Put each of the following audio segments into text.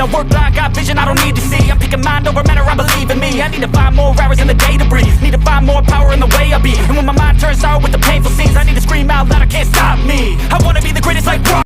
I work like I got vision I don't need to see. I'm picking mind over matter, I believe in me. I need to find more hours in the day to breathe. Need to find more power in the way I be. And when my mind turns sour with the painful scenes, I need to scream out loud, I can't stop me. I wanna be the greatest like rock.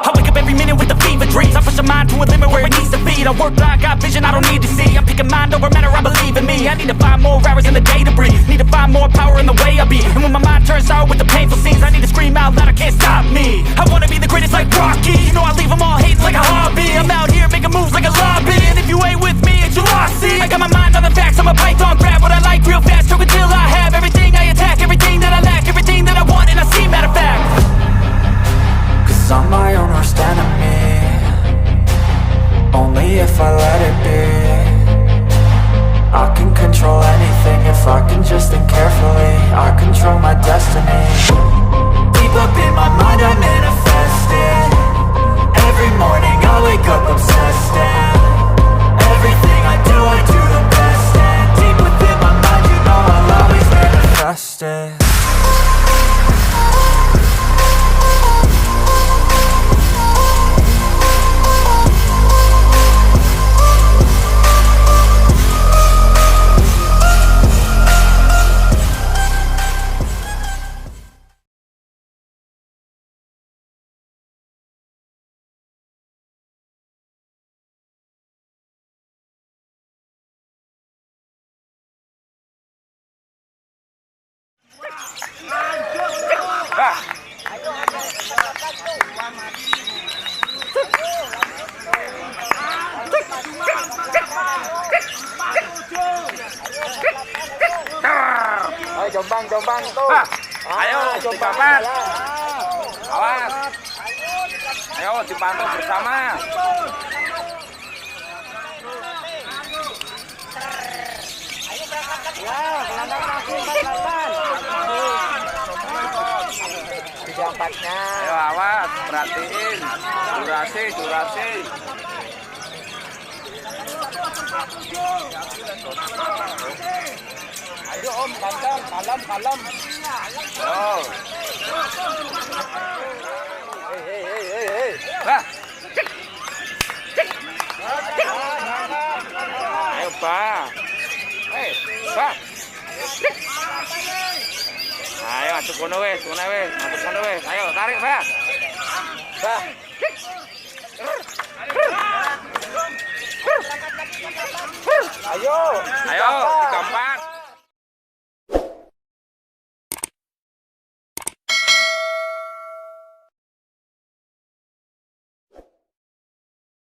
I wake up every minute with the fever dreams. I push my mind to a limit where it needs to feed. I work like I got vision I don't need to see. I'm picking mind over matter, I believe in me. I need to find more hours in the day to breathe. Need to find more power in the way I be. And when my mind turns sour with the painful scenes, I need to scream out loud, I can't stop me. I wanna be the greatest like Rocky. You know I leave them all hating like a hobby. I'm out here making moves like a lobby. And if you ain't with me, it's your loss. See, I got my mind on the facts, I'm a python, grab what I like real fast. Choke until I have everything I attack, everything that I lack, everything that I want, and I see, matter of fact. Cause I'm my own worst enemy. Only if I let it be. I can control anything if I can just think carefully. I control my destiny. Deep up in my mind I manifest it. Every morning I wake up obsessed, and everything I do the best. And deep within my mind you know I'll always manifest it. Jombang tuh. Ayo jombangan. Awas. Ayo dibantu bersama. Ya, gelandang kaki 48. 34-nya. Ayo awas, perhatiin. Durasi. Ayo om, kalem. Oh. Hei. Bah. Ayo bah. Bah. Ayo atuh kono wes. Ayo tarik bah. Bah. Ayo, gampang.